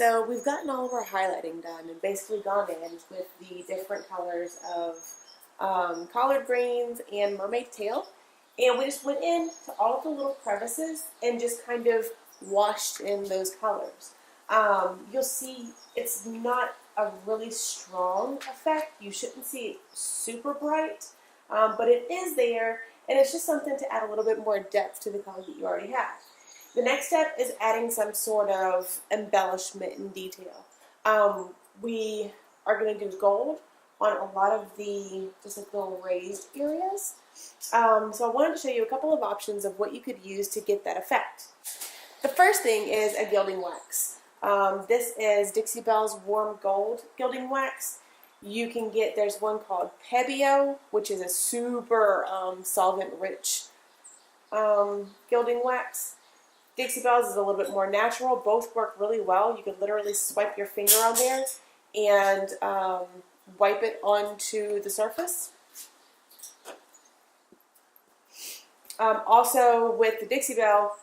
So we've gotten all of our highlighting done and basically gone in with the different colors of collard greens and mermaid tail. And we just went in to all of the little crevices and just kind of washed in those colors. You'll see it's not a really strong effect. You shouldn't see it super bright, but it is there, and it's just something to add a little bit more depth to the color that you already have. The next step is adding some sort of embellishment and detail. We are going to do gold on a lot of the just like little raised areas. So I wanted to show you a couple of options of what you could use to get that effect. The first thing is a gilding wax. This is Dixie Belles Warm Gold Gilding Wax. You can get, there's one called Pebeo, which is a super solvent-rich gilding wax. Dixie Belles is a little bit more natural. Both work really well. You can literally swipe your finger on there and wipe it onto the surface. Also, with the Dixie Belle,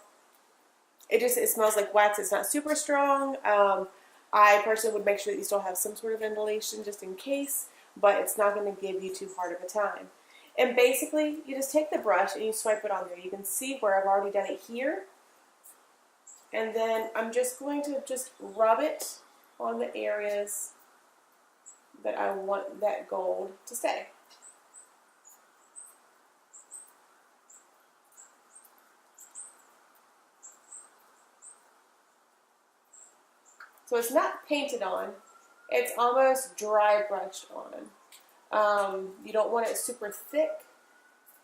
it smells like wax. It's not super strong. I personally would make sure that you still have some sort of embellishment just in case, but it's not going to give you too hard of a time. And basically, you just take the brush and you swipe it on there. You can see where I've already done it here. And then I'm just going to just rub it on the areas that I want that gold to stay. So it's not painted on, it's almost dry brushed on. You don't want it super thick.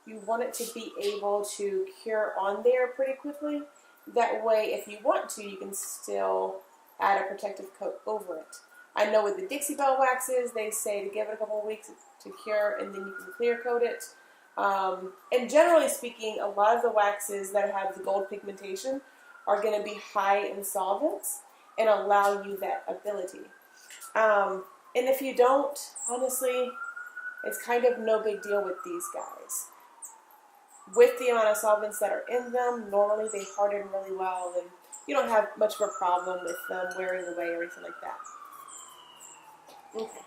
You want it to be able to cure on there pretty quickly. That way, if you want to, you can still add a protective coat over it. I know with the Dixie Belle waxes, they say to give it a couple of weeks to cure and then you can clear coat it. And generally speaking, a lot of the waxes that have the gold pigmentation are going to be high in solvents and allow you that ability. And if you don't, honestly, it's kind of no big deal with these guys. With the amount of solvents that are in them, normally they harden really well and you don't have much of a problem with them wearing away or anything like that. Okay.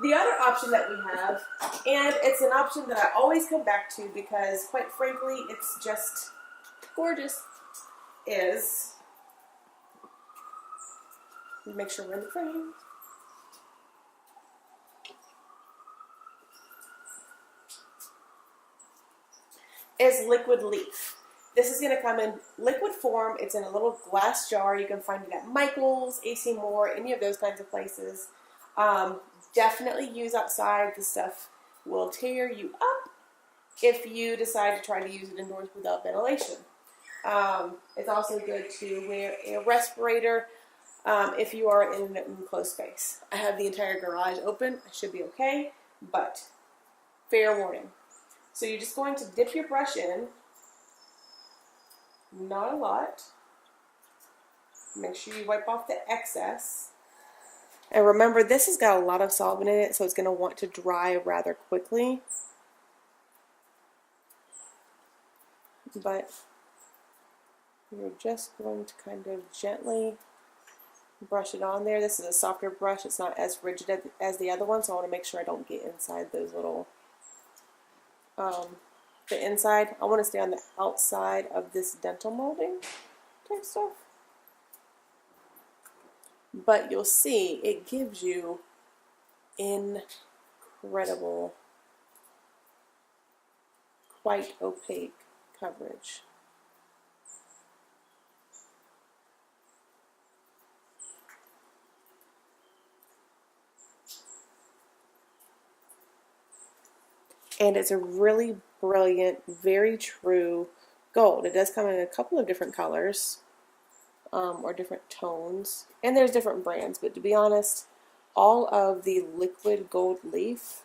The other option that we have, and it's an option that I always come back to because quite frankly it's just gorgeous, is, make sure we're in the frame. Is liquid leaf. This is going to come in liquid form. It's in a little glass jar. You can find it at Michael's, AC Moore, any of those kinds of places. Definitely use outside. The stuff will tear you up if you decide to try to use it indoors without ventilation. It's also good to wear a respirator if you are in an enclosed space. I have the entire garage open. I should be okay, but fair warning. So you're just going to dip your brush in, not a lot. Make sure you wipe off the excess. And remember, this has got a lot of solvent in it, so it's going to want to dry rather quickly. But you're just going to kind of gently brush it on there. This is a softer brush. It's not as rigid as the other one, so I want to make sure I don't get inside those little the inside. I want to stay on the outside of this dental molding type stuff. But you'll see it gives you incredible, quite opaque coverage. And it's a really brilliant, very true gold. It does come in a couple of different colors or different tones. And there's different brands, but to be honest, all of the liquid gold leaf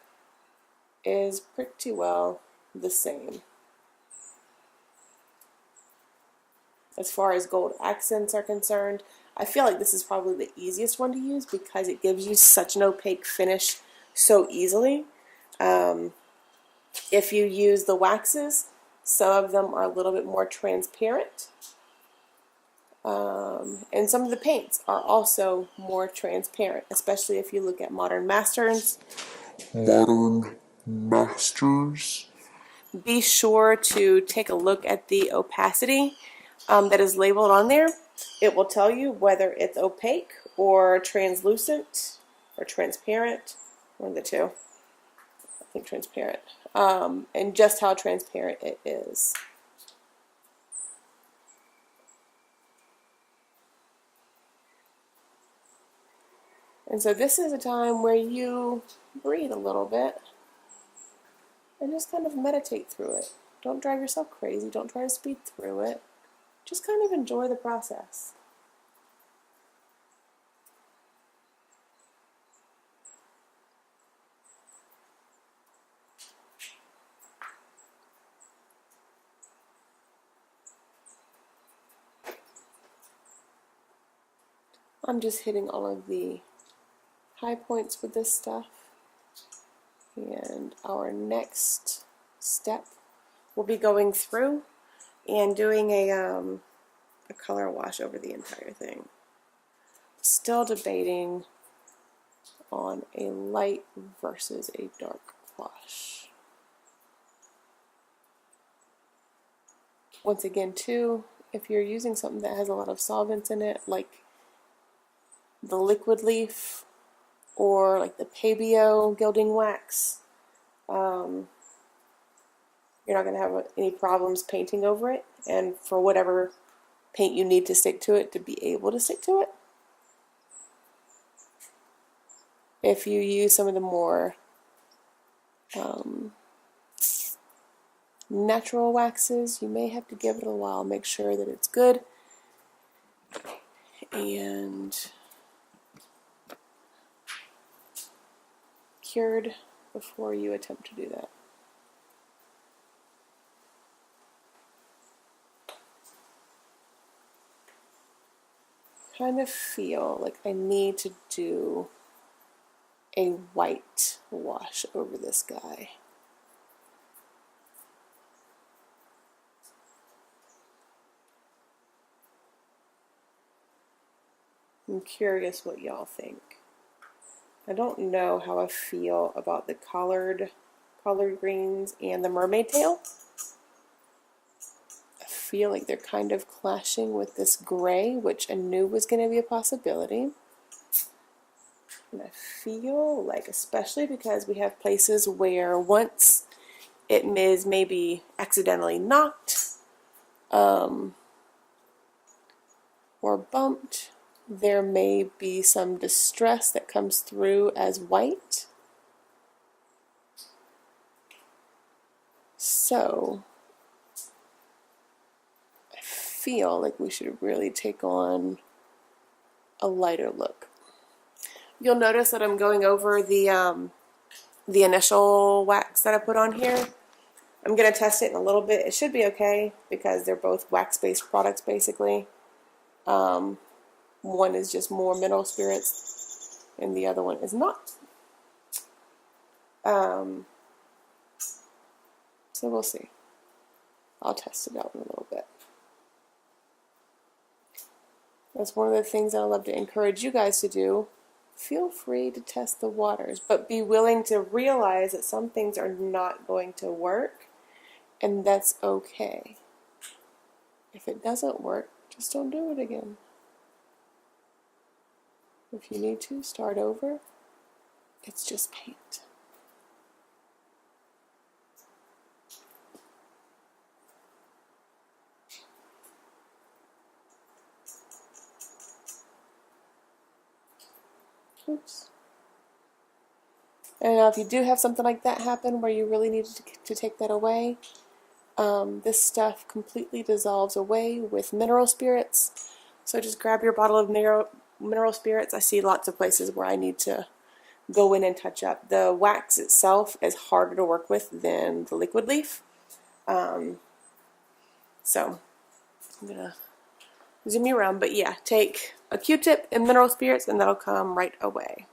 is pretty well the same. As far as gold accents are concerned, I feel like this is probably the easiest one to use because it gives you such an opaque finish so easily. If you use the waxes, some of them are a little bit more transparent. And some of the paints are also more transparent, especially if you look at Modern Masters. Modern Masters. Be sure to take a look at the opacity that is labeled on there. It will tell you whether it's opaque or translucent or transparent, one of the two. I think transparent. And just how transparent it is. And so this is a time where you breathe a little bit and just kind of meditate through it. Don't drive yourself crazy. Don't try to speed through it. Just kind of enjoy the process. I'm just hitting all of the high points with this stuff. And our next step will be going through and doing a color wash over the entire thing. Still debating on a light versus a dark wash. Once again, too, if you're using something that has a lot of solvents in it, like the liquid leaf or like the Pabio gilding wax, you're not going to have any problems painting over it, and for whatever paint you need to stick to it to be able to stick to it. If you use some of the more natural waxes, you may have to give it a while, make sure that it's good and cured before you attempt to do that. Kind of feel like I need to do a white wash over this guy. I'm curious what y'all think. I don't know how I feel about the collard greens and the Mermaid Tail. I feel like they're kind of clashing with this gray, which I knew was going to be a possibility. And I feel like, especially because we have places where once it is maybe accidentally knocked or bumped, there may be some distress that comes through as white. So I feel like we should really take on a lighter look. You'll notice that I'm going over the initial wax that I put on here. I'm going to test it in a little bit. It should be okay because they're both wax-based products basically. One is just more mineral spirits and the other one is not. So we'll see. I'll test it out in a little bit. That's one of the things that I love to encourage you guys to do. Feel free to test the waters, but be willing to realize that some things are not going to work, and that's okay. If it doesn't work, just don't do it again. If you need to, start over. It's just paint. Oops. And if you do have something like that happen where you really need to take that away, this stuff completely dissolves away with mineral spirits. So just grab your bottle of mineral spirits. I see lots of places where I need to go in and touch up. The wax itself is harder to work with than the liquid leaf. So I'm going to zoom you around, but yeah, take a Q-tip and mineral spirits and that'll come right away.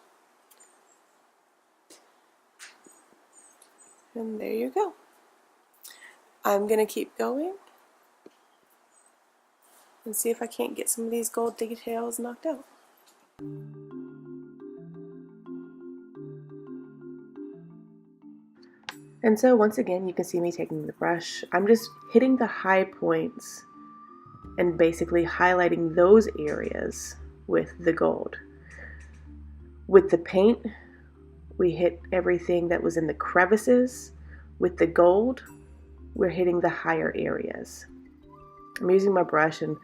And there you go. I'm going to keep going. and see if I can't get some of these gold details knocked out. And so once again, you can see me taking the brush. I'm just hitting the high points and basically highlighting those areas with the gold. With the paint, we hit everything that was in the crevices. With the gold, we're hitting the higher areas. I'm using my brush and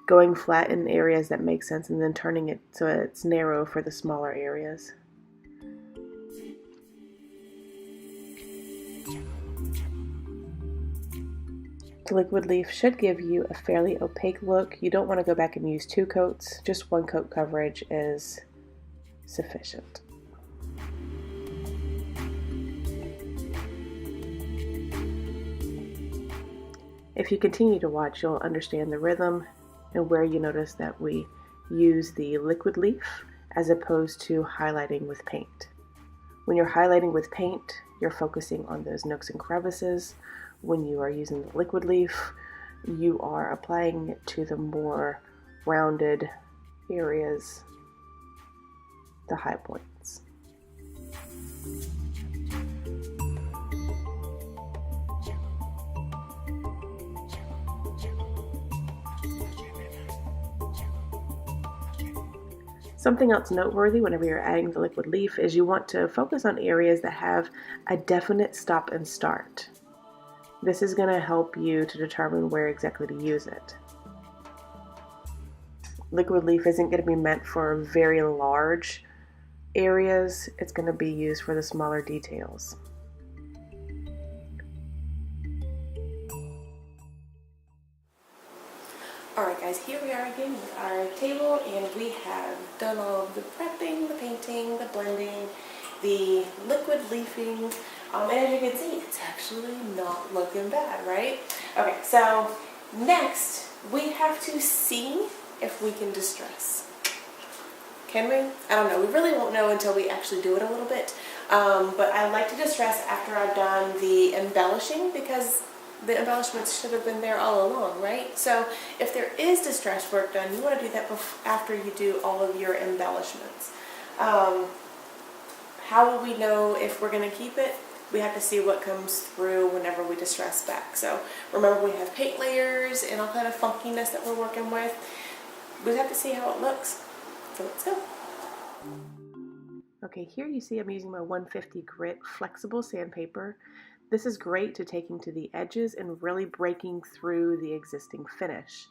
going flat in areas that make sense and then turning it so it's narrow for the smaller areas. The liquid leaf should give you a fairly opaque look. You don't want to go back and use 2 coats. Just 1 coat coverage is sufficient. If you continue to watch, you'll understand the rhythm and where you notice that we use the liquid leaf as opposed to highlighting with paint. When you're highlighting with paint, you're focusing on those nooks and crevices. When you are using the liquid leaf, you are applying it to the more rounded areas, the high points. Something else noteworthy whenever you're adding the liquid leaf is you want to focus on areas that have a definite stop and start. This is going to help you to determine where exactly to use it. Liquid leaf isn't going to be meant for very large areas. It's going to be used for the smaller details. Alright guys, here we are again with our table, and we have done all of the prepping, the painting, the blending, the liquid leafing, and as you can see, it's actually not looking bad, right? Okay, so next we have to see if we can distress. Can we? I don't know. We really won't know until we actually do it a little bit, but I like to distress after I've done the embellishing, because the embellishments should have been there all along, right? So if there is distress work done, you want to do that after you do all of your embellishments. How will we know if we're going to keep it? We have to see what comes through whenever we distress back. So remember, we have paint layers and all kind of funkiness that we're working with. We have to see how it looks. So let's go. Okay, here you see I'm using my 150 grit flexible sandpaper. This is great to taking to the edges and really breaking through the existing finish.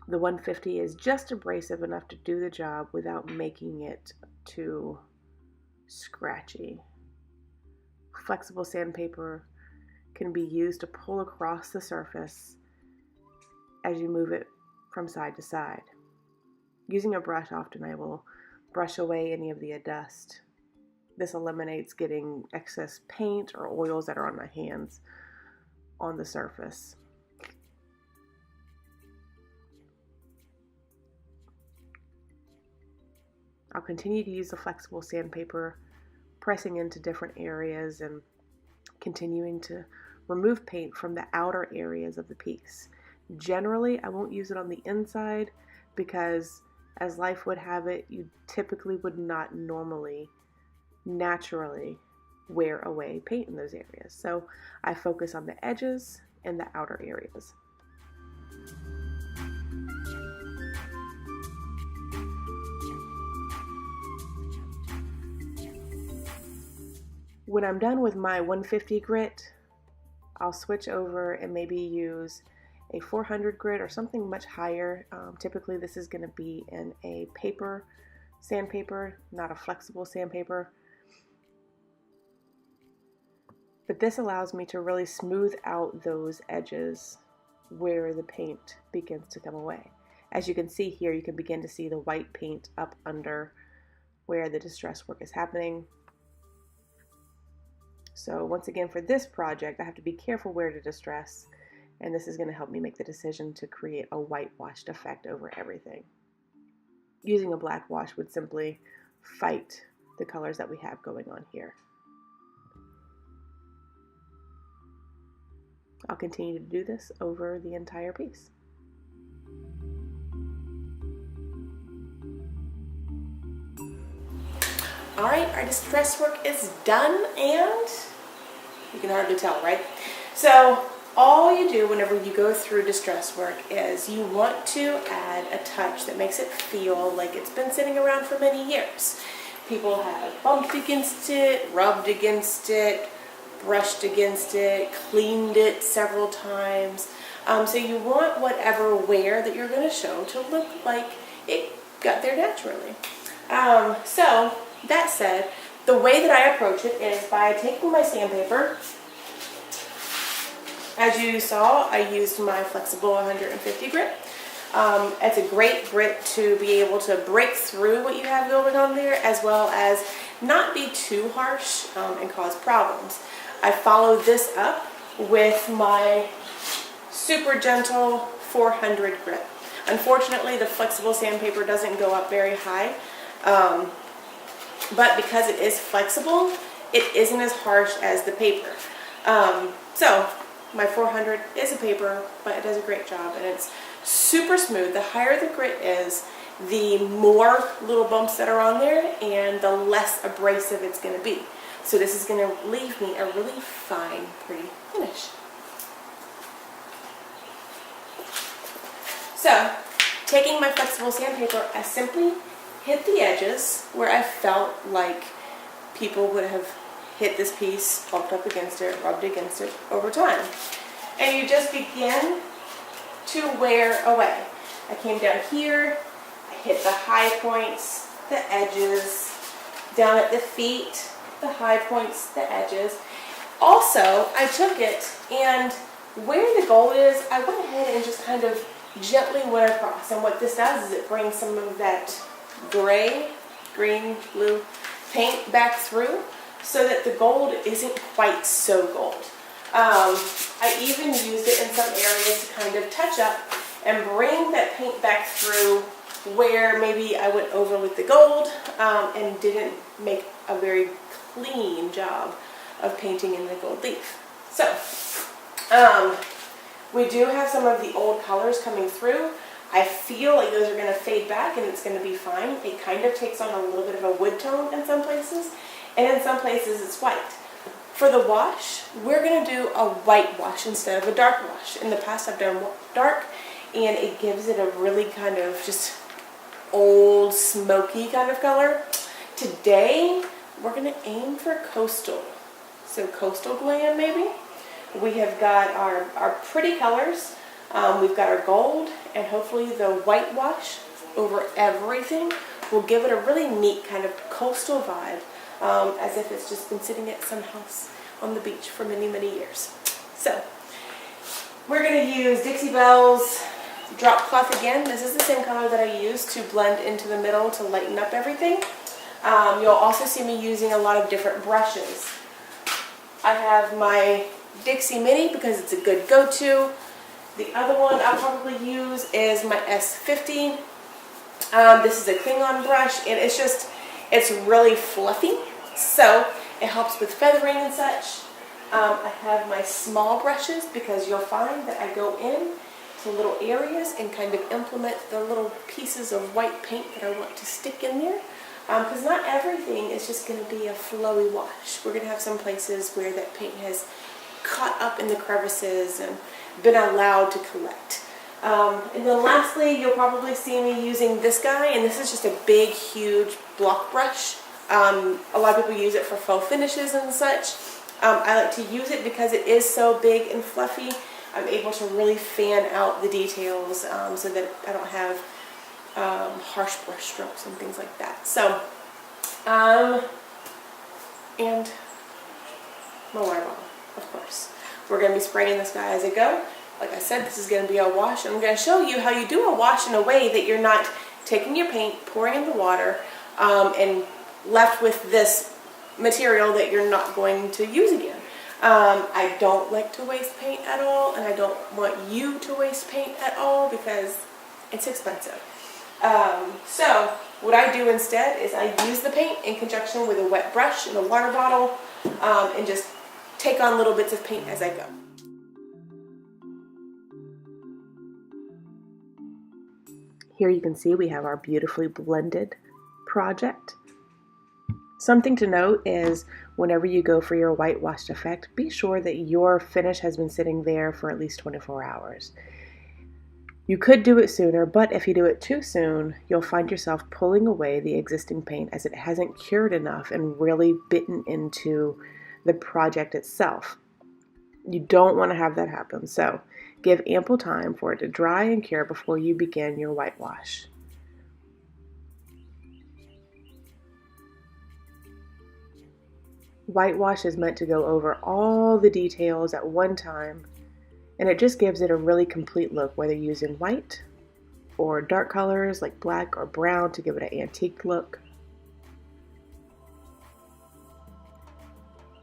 The 150 is just abrasive enough to do the job without making it too scratchy. Flexible sandpaper can be used to pull across the surface as you move it from side to side. Using a brush, often I will brush away any of the dust. This eliminates getting excess paint or oils that are on my hands on the surface. I'll continue to use the flexible sandpaper, pressing into different areas and continuing to remove paint from the outer areas of the piece. Generally, I won't use it on the inside because, as life would have it, you typically would not normally naturally wear away paint in those areas. So I focus on the edges and the outer areas. When I'm done with my 150 grit, I'll switch over and maybe use a 400 grit or something much higher. Typically this is going to be in a paper sandpaper, not a flexible sandpaper. But this allows me to really smooth out those edges where the paint begins to come away. As you can see here, you can begin to see the white paint up under where the distress work is happening. So once again, for this project, I have to be careful where to distress, and this is going to help me make the decision to create a whitewashed effect over everything. Using a black wash would simply fight the colors that we have going on here. I'll continue to do this over the entire piece. Alright, our distress work is done, and you can hardly tell, right? So all you do whenever you go through distress work is you want to add a touch that makes it feel like it's been sitting around for many years. People have bumped against it, rubbed against it, brushed against it, cleaned it several times. So you want whatever wear that you're going to show to look like it got there naturally. So that said, the way that I approach it is by taking my sandpaper. As you saw, I used my flexible 150 grit. It's a great grit to be able to break through what you have going on there, as well as not be too harsh and cause problems. I follow this up with my super gentle 400 grit. Unfortunately, the flexible sandpaper doesn't go up very high, but because it is flexible, it isn't as harsh as the paper. So my 400 is a paper, but it does a great job, and it's super smooth. The higher the grit is, the more little bumps that are on there, and the less abrasive it's going to be. So this is going to leave me a really fine, pretty finish. So, taking my flexible sandpaper, I simply hit the edges where I felt like people would have hit this piece, bumped up against it, rubbed against it over time. And you just begin to wear away. I came down here, I hit the high points, the edges, down at the feet, the high points, the edges. Also, I took it, and where the gold is, I went ahead and just kind of gently went across. And what this does is it brings some of that gray, green, blue paint back through, so that the gold isn't quite so gold. I even used it in some areas to kind of touch up and bring that paint back through where maybe I went over with the gold and didn't make a very clean job of painting in the gold leaf. So, we do have some of the old colors coming through. I feel like those are going to fade back and it's going to be fine. It kind of takes on a little bit of a wood tone in some places, and in some places it's white. For the wash, we're going to do a white wash instead of a dark wash. In the past I've done dark, and it gives it a really kind of just old, smoky kind of color. Today, we're going to aim for coastal. So coastal glam maybe. We have got our pretty colors. We've got our gold, and hopefully the white wash over everything will give it a really neat kind of coastal vibe, as if it's just been sitting at some house on the beach for many, many years. So, we're going to use Dixie Belles drop cloth again. This is the same color that I used to blend into the middle to lighten up everything. You'll also see me using a lot of different brushes. I have my Dixie Mini because it's a good go-to. The other one I'll probably use is my S50. This is a Klingon brush, and it's really fluffy, so it helps with feathering and such. I have my small brushes because you'll find that I go in to little areas and kind of implement the little pieces of white paint that I want to stick in there. Because not everything is just going to be a flowy wash. We're going to have some places where that paint has caught up in the crevices and been allowed to collect. And then lastly, you'll probably see me using this guy, and this is just a big, huge block brush. A lot of people use it for faux finishes and such. I like to use it because it is so big and fluffy. I'm able to really fan out the details so that I don't have harsh brush strokes and things like that. So, and my water bottle, of course. We're going to be spraying this guy as I go. Like I said, this is going to be a wash. I'm going to show you how you do a wash in a way that you're not taking your paint, pouring in the water, and left with this material that you're not going to use again. I don't like to waste paint at all, and I don't want you to waste paint at all because it's expensive. So what I do instead is I use the paint in conjunction with a wet brush and a water bottle, and just take on little bits of paint as I go. Here you can see we have our beautifully blended project. Something to note is whenever you go for your whitewashed effect, be sure that your finish has been sitting there for at least 24 hours. You could do it sooner, but if you do it too soon, you'll find yourself pulling away the existing paint as it hasn't cured enough and really bitten into the project itself. You don't want to have that happen, so give ample time for it to dry and cure before you begin your whitewash. Whitewash is meant to go over all the details at one time, and it just gives it a really complete look, whether using white or dark colors like black or brown to give it an antique look.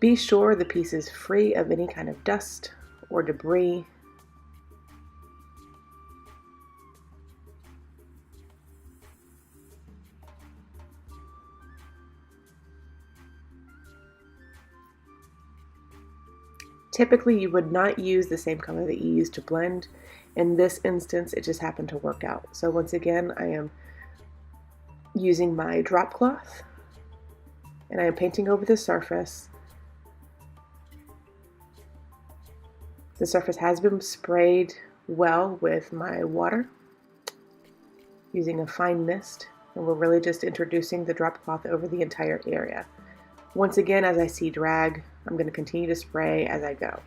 Be sure the piece is free of any kind of dust or debris. Typically, you would not use the same color that you use to blend. In this instance, it just happened to work out. So once again, I am using my drop cloth and I am painting over the surface. The surface has been sprayed well with my water using a fine mist, and we're really just introducing the drop cloth over the entire area. Once again, as I see drag, I'm going to continue to spray as I go.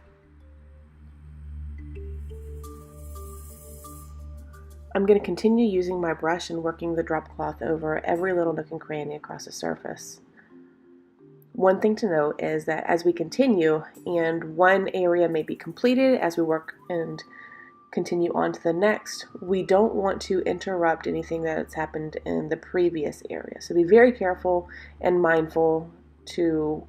I'm going to continue using my brush and working the drop cloth over every little nook and cranny across the surface. One thing to note is that as we continue, and one area may be completed as we work and continue on to the next, we don't want to interrupt anything that has happened in the previous area. So be very careful and mindful to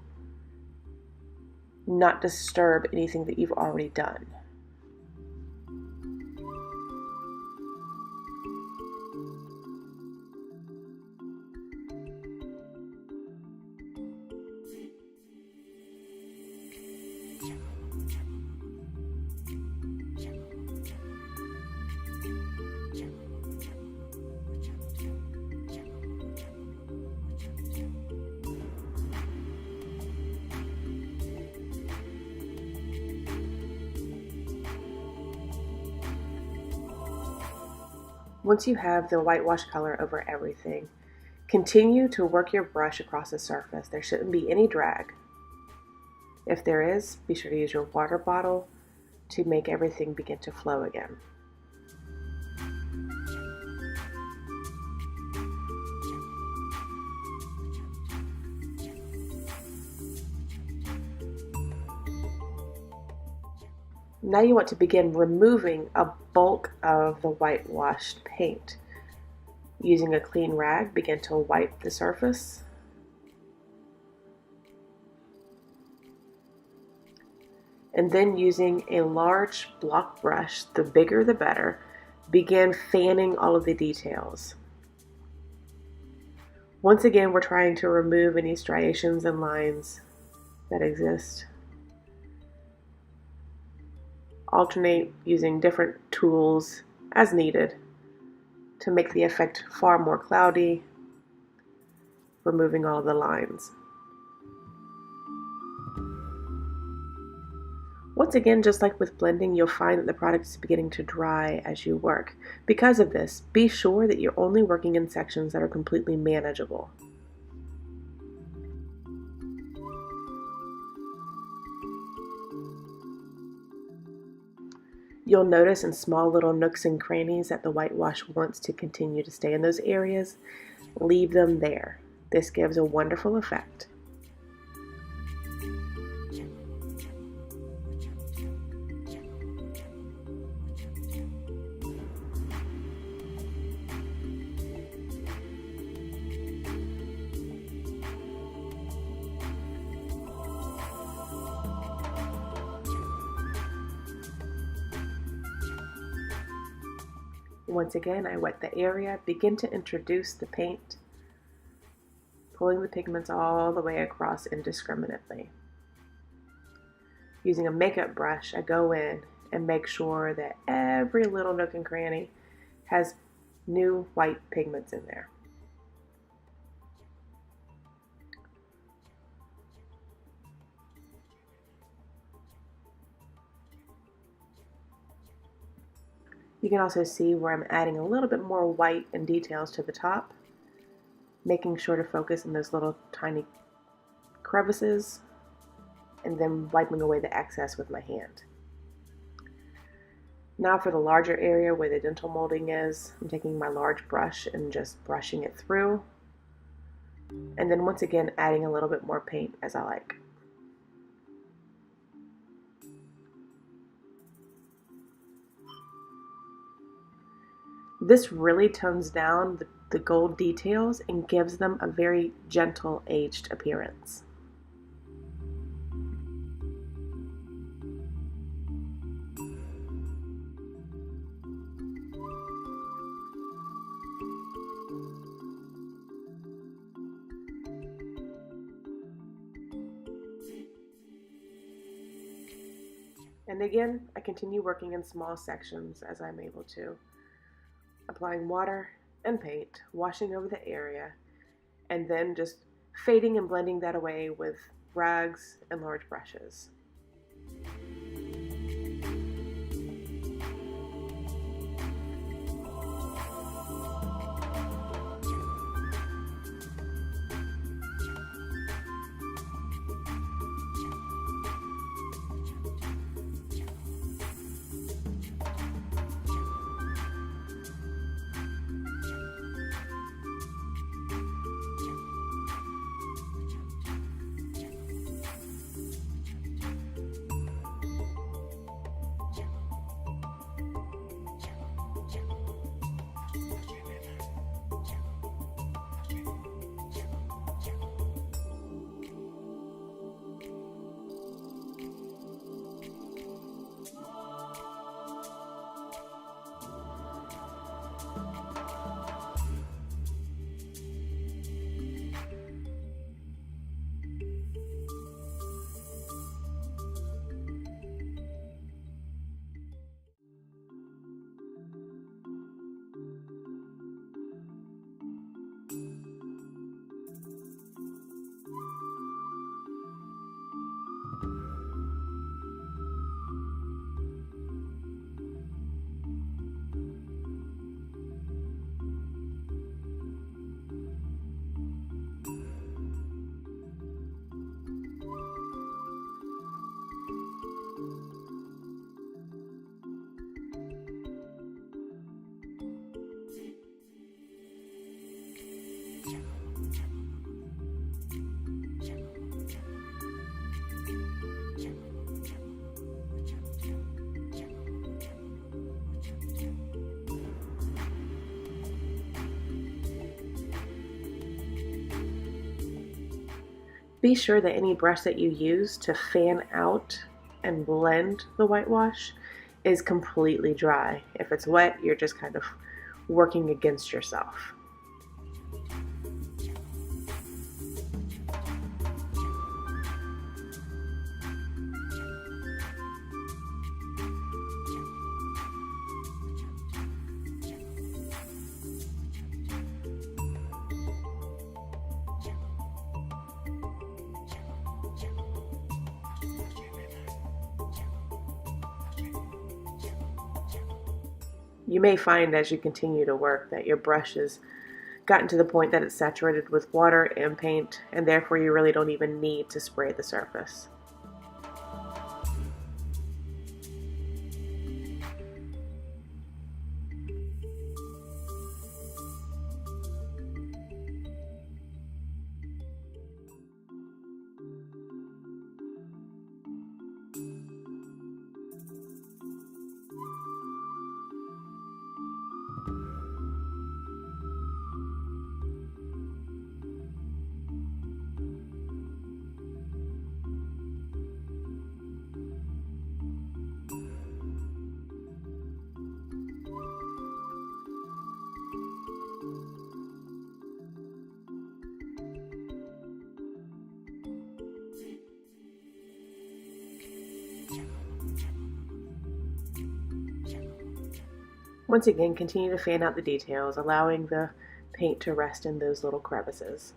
not disturb anything that you've already done. Once you have the whitewash color over everything, continue to work your brush across the surface. There shouldn't be any drag. If there is, be sure to use your water bottle to make everything begin to flow again. Now you want to begin removing a bulk of the whitewashed paint. Using a clean rag, begin to wipe the surface. And then using a large block brush, the bigger the better, begin fanning all of the details. Once again, we're trying to remove any striations and lines that exist. Alternate using different tools as needed to make the effect far more cloudy, removing all of the lines. Once again, just like with blending, you'll find that the product is beginning to dry as you work. Because of this, be sure that you're only working in sections that are completely manageable. You'll notice in small little nooks and crannies that the whitewash wants to continue to stay in those areas. Leave them there. This gives a wonderful effect. Once again, I wet the area, begin to introduce the paint, pulling the pigments all the way across indiscriminately. Using a makeup brush, I go in and make sure that every little nook and cranny has new white pigments in there. You can also see where I'm adding a little bit more white and details to the top, making sure to focus in those little tiny crevices, and then wiping away the excess with my hand. Now for the larger area where the dental molding is, I'm taking my large brush and just brushing it through, and then once again adding a little bit more paint as I like. This really tones down the gold details and gives them a very gentle, aged appearance. And again, I continue working in small sections as I'm able to, applying water and paint, washing over the area, and then just fading and blending that away with rags and large brushes. Be sure that any brush that you use to fan out and blend the whitewash is completely dry. If it's wet, you're just kind of working against yourself. You may find as you continue to work that your brush has gotten to the point that it's saturated with water and paint, and therefore you really don't even need to spray the surface. Once again, continue to fan out the details, allowing the paint to rest in those little crevices.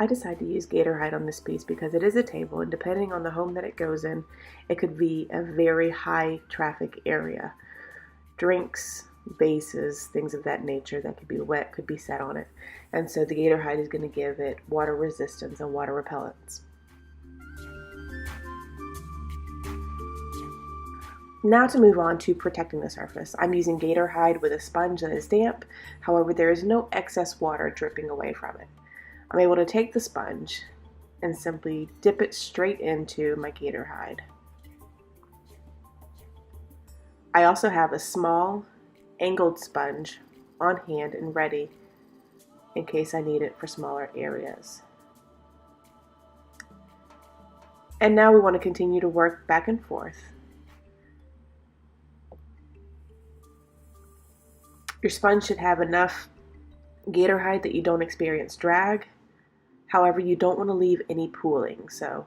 I decided to use Gator hide on this piece because it is a table, and depending on the home that it goes in, it could be a very high traffic area. Drinks, vases, things of that nature that could be wet could be set on it. And so the Gator hide is going to give it water resistance and water repellence. Now to move on to protecting the surface. I'm using Gator hide with a sponge that is damp. However, there is no excess water dripping away from it. I'm able to take the sponge and simply dip it straight into my Gator hide. I also have a small angled sponge on hand and ready in case I need it for smaller areas. And now we want to continue to work back and forth. Your sponge should have enough Gator hide that you don't experience drag. However, you don't want to leave any pooling. So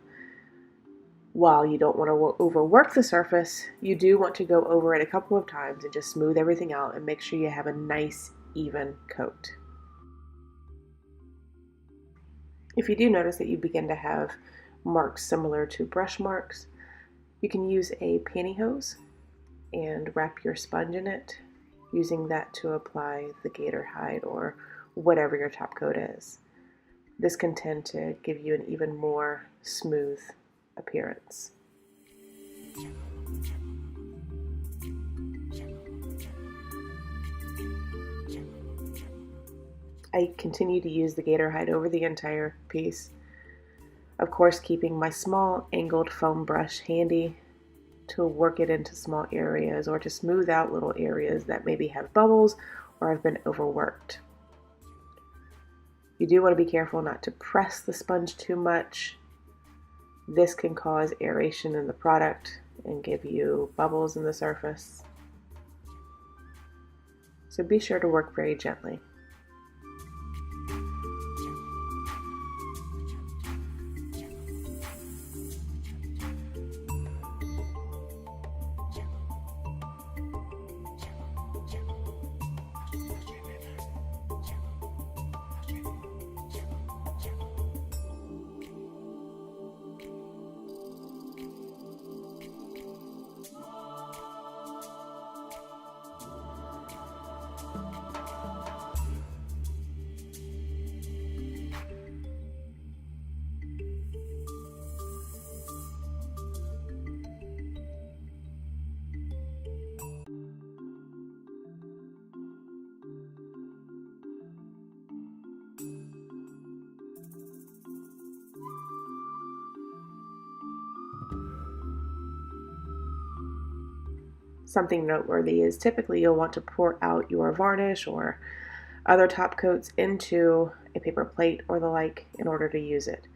while you don't want to overwork the surface, you do want to go over it a couple of times and just smooth everything out and make sure you have a nice, even coat. If you do notice that you begin to have marks similar to brush marks, you can use a pantyhose and wrap your sponge in it, using that to apply the Gator hide or whatever your top coat is. This can tend to give you an even more smooth appearance. I continue to use the Gator hide over the entire piece. Of course, keeping my small angled foam brush handy to work it into small areas or to smooth out little areas that maybe have bubbles or have been overworked. You do want to be careful not to press the sponge too much. This can cause aeration in the product and give you bubbles in the surface. So be sure to work very gently. Something noteworthy is typically you'll want to pour out your varnish or other top coats into a paper plate or the like in order to use it.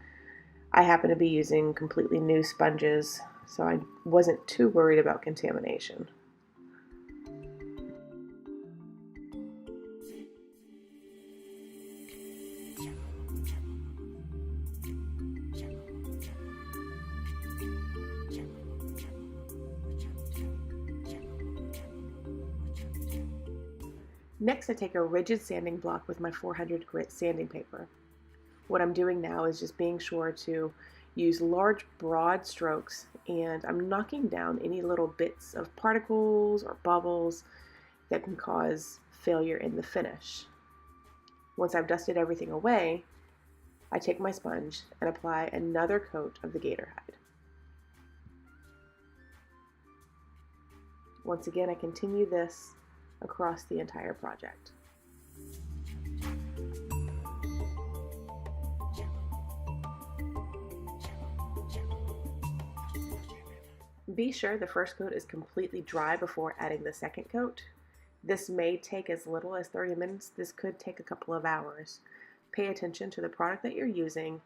I happen to be using completely new sponges, so I wasn't too worried about contamination. Next, I take a rigid sanding block with my 400 grit sanding paper. What I'm doing now is just being sure to use large, broad strokes, and I'm knocking down any little bits of particles or bubbles that can cause failure in the finish. Once I've dusted everything away, I take my sponge and apply another coat of the Gator hide. Once again, I continue this across the entire project. Be sure the first coat is completely dry before adding the second coat. This may take as little as 30 minutes. This could take a couple of hours. Pay attention to the product that you're using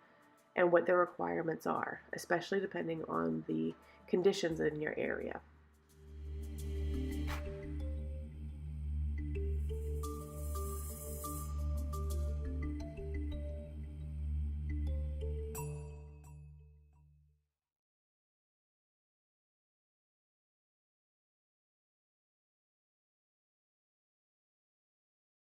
and what the requirements are, especially depending on the conditions in your area.